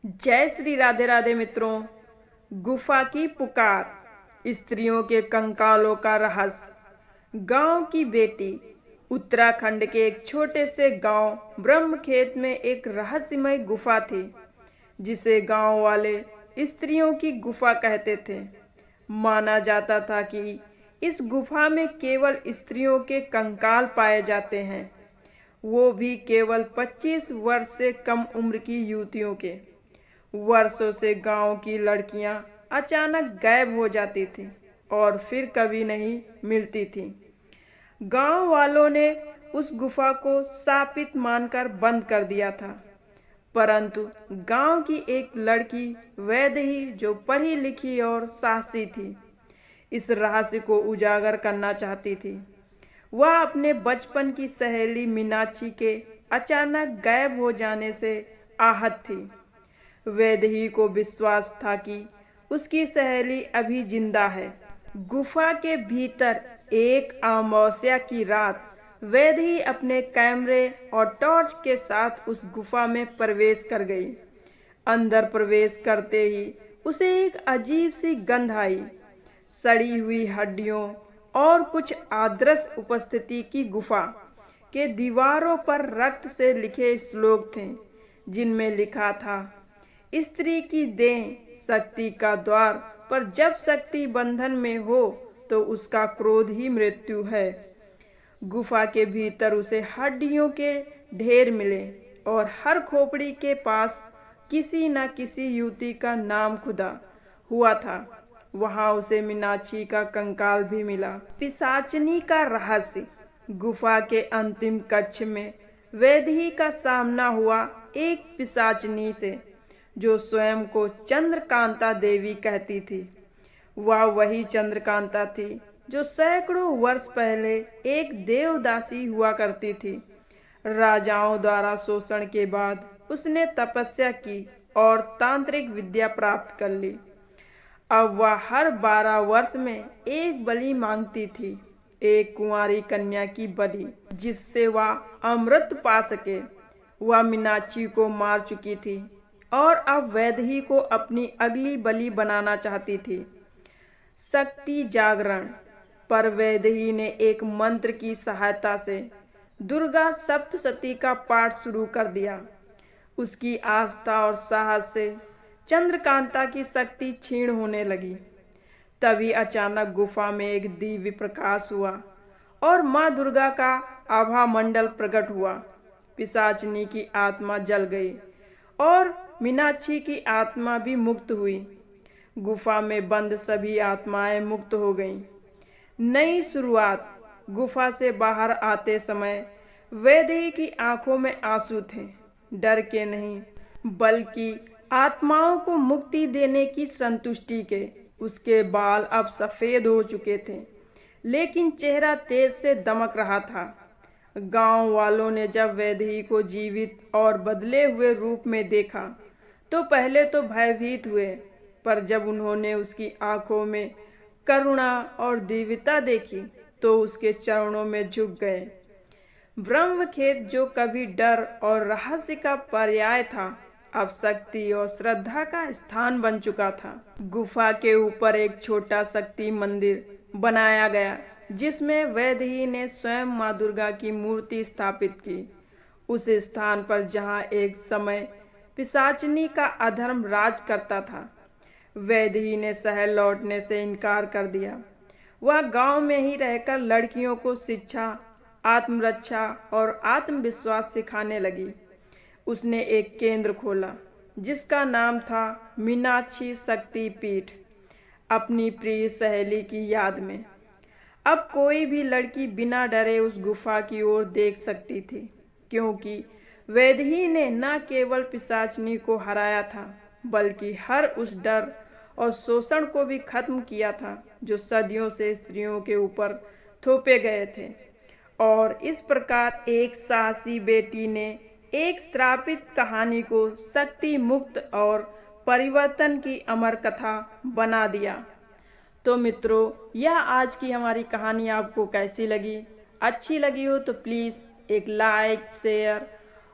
जय श्री राधे राधे मित्रों। गुफा की पुकार, स्त्रियों के कंकालों का रहस्य। गांव की बेटी। उत्तराखंड के एक छोटे से गांव ब्रह्मखेत में एक रहस्यमय गुफा थी, जिसे गांव वाले स्त्रियों की गुफा कहते थे। माना जाता था कि इस गुफा में केवल स्त्रियों के कंकाल पाए जाते हैं, वो भी केवल 25 वर्ष से कम उम्र की युवतियों के। वर्षों से गांव की लड़कियां अचानक गायब हो जाती थीं और फिर कभी नहीं मिलती थीं। गांव वालों ने उस गुफा को शापित मानकर बंद कर दिया था, परंतु गांव की एक लड़की वैदेही, जो पढ़ी लिखी और साहसी थी, इस रहस्य को उजागर करना चाहती थी। वह अपने बचपन की सहेली मीनाक्षी के अचानक गायब हो जाने से आहत थी। वैदेही को विश्वास था कि उसकी सहेली अभी जिंदा है। गुफा के भीतर एक अमावस्या की रात वैदेही अपने कैमरे और टॉर्च के साथ उस गुफा में प्रवेश कर गई। अंदर प्रवेश करते ही उसे एक अजीब सी गंध आई। सड़ी हुई हड्डियों और कुछ अदृश्य उपस्थिति की। गुफा के दीवारों पर रक्त से लिखे श्लोक थे, जिनमें लिखा था, स्त्री की देह शक्ति का द्वार, पर जब शक्ति बंधन में हो तो उसका क्रोध ही मृत्यु है। गुफा के भीतर उसे हड्डियों के ढेर मिले और हर खोपड़ी के पास किसी न किसी युवती का नाम खुदा हुआ था। वहां उसे मीनाक्षी का कंकाल भी मिला। पिशाचनी का रहस्य। गुफा के अंतिम कक्ष में वैदेही का सामना हुआ एक पिशाचनी से, जो स्वयं को चंद्रकांता देवी कहती थी। वह वही चंद्रकांता थी जो सैकड़ों वर्ष पहले एक देवदासी हुआ करती थी। राजाओं द्वारा शोषण के बाद उसने तपस्या की और तांत्रिक विद्या प्राप्त कर ली। अब वह हर 12 वर्ष में एक बलि मांगती थी, एक कुंवारी कन्या की बलि, जिससे वह अमृत पा सके। वह मीनाक्षी को मार चुकी थी और अब वैदेही को अपनी अगली बलि बनाना चाहती थी। शक्ति जागरण पर वैदेही ने एक मंत्र की सहायता से दुर्गा सप्तशती का पाठ शुरू कर दिया। उसकी आस्था और साहस से चंद्रकांता की शक्ति क्षीण होने लगी। तभी अचानक गुफा में एक दिव्य प्रकाश हुआ और मां दुर्गा का आभा मंडल प्रकट हुआ। पिशाचनी की आत्मा जल गई और मीनाक्षी की आत्मा भी मुक्त हुई। गुफा में बंद सभी आत्माएं मुक्त हो गईं। नई शुरुआत। गुफा से बाहर आते समय वैदेही की आंखों में आंसू थे, डर के नहीं बल्कि आत्माओं को मुक्ति देने की संतुष्टि के। उसके बाल अब सफेद हो चुके थे, लेकिन चेहरा तेज से दमक रहा था। गांव वालों ने जब वैदेही को जीवित और बदले हुए रूप में देखा तो पहले तो भयभीत हुए, पर जब उन्होंने उसकी आंखों में करुणा और दिव्यता देखी तो उसके चरणों में झुक गए। ब्रह्मखेत, जो कभी डर और रहस्य का पर्याय था, अब शक्ति और श्रद्धा का स्थान बन चुका था। गुफा के ऊपर एक छोटा शक्ति मंदिर बनाया गया, जिसमें वैदेही ने स्वयं मां दुर्गा की मूर्ति स्थापित की। उस स्थान पर जहां एक समय पिशाचनी का अधर्म राज करता था, वैदेही ने शहर लौटने से इनकार कर दिया। वह गांव में ही रहकर लड़कियों को शिक्षा, आत्मरक्षा और आत्मविश्वास सिखाने लगी। उसने एक केंद्र खोला जिसका नाम था मीनाक्षी शक्ति पीठ, अपनी प्रिय सहेली की याद में। अब कोई भी लड़की बिना डरे उस गुफा की ओर देख सकती थी, क्योंकि वैदेही ने न केवल पिशाचनी को हराया था, बल्कि हर उस डर और शोषण को भी खत्म किया था जो सदियों से स्त्रियों के ऊपर थोपे गए थे। और इस प्रकार एक साहसी बेटी ने एक श्रापित कहानी को शक्ति मुक्त और परिवर्तन की अमर कथा बना दिया। तो मित्रों, यह आज की हमारी कहानी आपको कैसी लगी? अच्छी लगी हो तो प्लीज़ एक लाइक, शेयर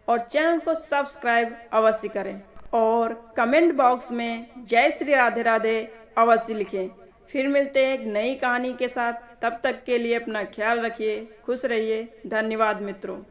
और चैनल को सब्सक्राइब अवश्य करें। और कमेंट बॉक्स में जय श्री राधे राधे अवश्य लिखें। फिर मिलते हैं एक नई कहानी के साथ। तब तक के लिए अपना ख्याल रखिए, खुश रहिए। धन्यवाद मित्रों।